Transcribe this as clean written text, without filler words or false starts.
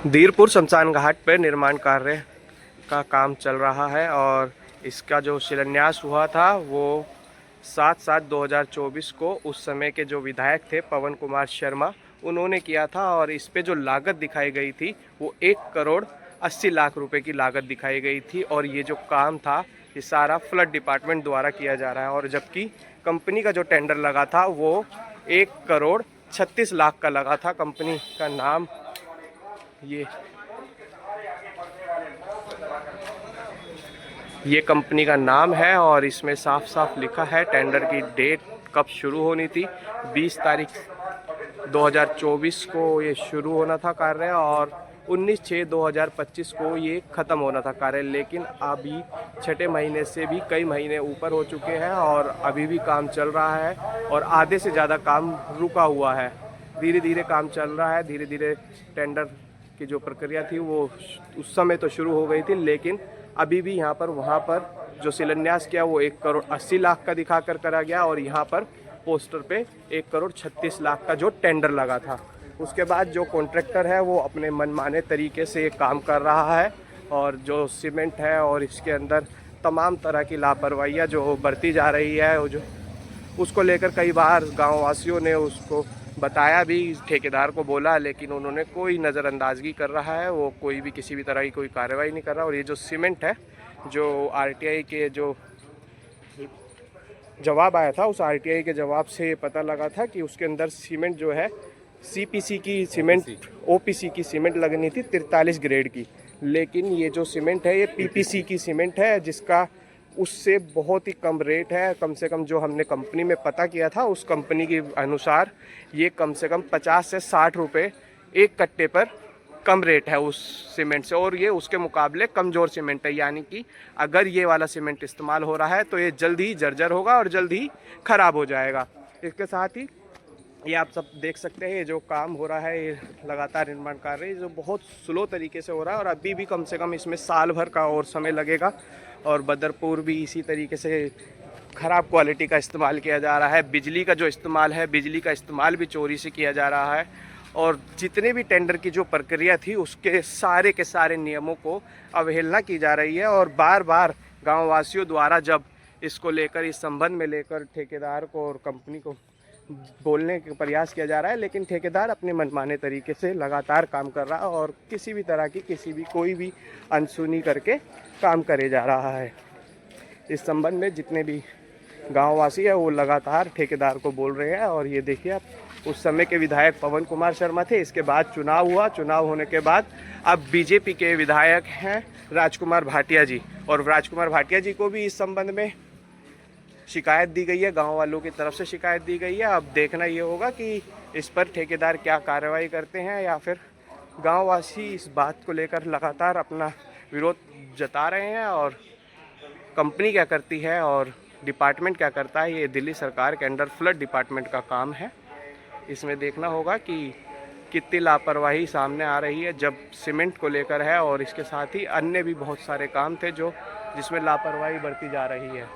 धीरपुर शमशान घाट पर निर्माण कार्य का काम चल रहा है और इसका जो शिलान्यास हुआ था वो 7/7/2024 को उस समय के जो विधायक थे पवन कुमार शर्मा उन्होंने किया था। और इस पे जो लागत दिखाई गई थी वो 1,80,00,000 रुपए की लागत दिखाई गई थी। और ये जो काम था ये सारा फ्लड डिपार्टमेंट द्वारा किया जा रहा है। और जबकि कंपनी का जो टेंडर लगा था वो 1,36,00,000 का लगा था। कंपनी का नाम ये कंपनी का नाम है और इसमें साफ साफ लिखा है टेंडर की डेट कब शुरू होनी थी। 20 तारीख 2024 को ये शुरू होना था कार्य और 19/6/2025 को ये ख़त्म होना था कार्य। लेकिन अभी छठे महीने से भी कई महीने ऊपर हो चुके हैं और अभी भी काम चल रहा है और आधे से ज़्यादा काम रुका हुआ है। धीरे धीरे काम चल रहा है, धीरे धीरे टेंडर की जो प्रक्रिया थी वो उस समय तो शुरू हो गई थी, लेकिन अभी भी यहाँ पर वहाँ पर जो शिलान्यास किया वो 1,80,00,000 का दिखाकर करा गया और यहाँ पर पोस्टर पे 1,36,00,000 का जो टेंडर लगा था। उसके बाद जो कॉन्ट्रैक्टर है वो अपने मनमाने तरीके से ये काम कर रहा है और जो सीमेंट है और इसके अंदर तमाम तरह की लापरवाहियाँ जो बरती जा रही है वो जो उसको लेकर कई बार गाँव वासियों ने उसको बताया भी, ठेकेदार को बोला, लेकिन उन्होंने कोई नज़रअंदाजगी कर रहा है। वो कोई भी किसी भी तरह की कोई कार्रवाई नहीं कर रहा। और ये जो सीमेंट है जो आरटीआई के जो जवाब आया था उस आरटीआई के जवाब से पता लगा था कि उसके अंदर सीमेंट जो है सीपीसी की सीमेंट ओपीसी की सीमेंट लगनी थी 43 ग्रेड की। लेकिन ये जो सीमेंट है ये पीपीसी की सीमेंट है जिसका उससे बहुत ही कम रेट है। कम से कम जो हमने कंपनी में पता किया था उस कंपनी के अनुसार ये कम से कम 50 से 60 रुपये एक कट्टे पर कम रेट है उस सीमेंट से। और ये उसके मुकाबले कमज़ोर सीमेंट है, यानी कि अगर ये वाला सीमेंट इस्तेमाल हो रहा है तो ये जल्द ही जर्जर होगा और जल्द ही ख़राब हो जाएगा। इसके साथ ही ये आप सब देख सकते हैं ये जो काम हो रहा है ये लगातार निर्माण कार्य जो बहुत स्लो तरीके से हो रहा है और अभी भी कम से कम इसमें साल भर का और समय लगेगा। और बदरपुर भी इसी तरीके से ख़राब क्वालिटी का इस्तेमाल किया जा रहा है। बिजली का जो इस्तेमाल है बिजली का इस्तेमाल भी चोरी से किया जा रहा है। और जितने भी टेंडर की जो प्रक्रिया थी उसके सारे के सारे नियमों को अवहेलना की जा रही है। और बार बार गाँव वासियों द्वारा जब इसको लेकर इस संबंध में लेकर ठेकेदार को और कंपनी को बोलने का प्रयास किया जा रहा है, लेकिन ठेकेदार अपने मनमाने तरीके से लगातार काम कर रहा है और किसी भी तरह की कोई भी अनसुनी करके काम करे जा रहा है। इस संबंध में जितने भी गांववासी है वो लगातार ठेकेदार को बोल रहे हैं। और ये देखिए आप उस समय के विधायक पवन कुमार शर्मा थे, इसके बाद चुनाव हुआ, चुनाव होने के बाद अब बीजेपी के विधायक हैं राजकुमार भाटिया जी। और राजकुमार भाटिया जी को भी इस संबंध में शिकायत दी गई है, गांव वालों की तरफ से शिकायत दी गई है। अब देखना ये होगा कि इस पर ठेकेदार क्या कार्रवाई करते हैं या फिर गांववासी इस बात को लेकर लगातार अपना विरोध जता रहे हैं और कंपनी क्या करती है और डिपार्टमेंट क्या करता है। ये दिल्ली सरकार के अंडर फ्लड डिपार्टमेंट का काम है। इसमें देखना होगा कि कितनी लापरवाही सामने आ रही है जब सीमेंट को लेकर है और इसके साथ ही अन्य भी बहुत सारे काम थे जिसमें लापरवाही बरती जा रही है।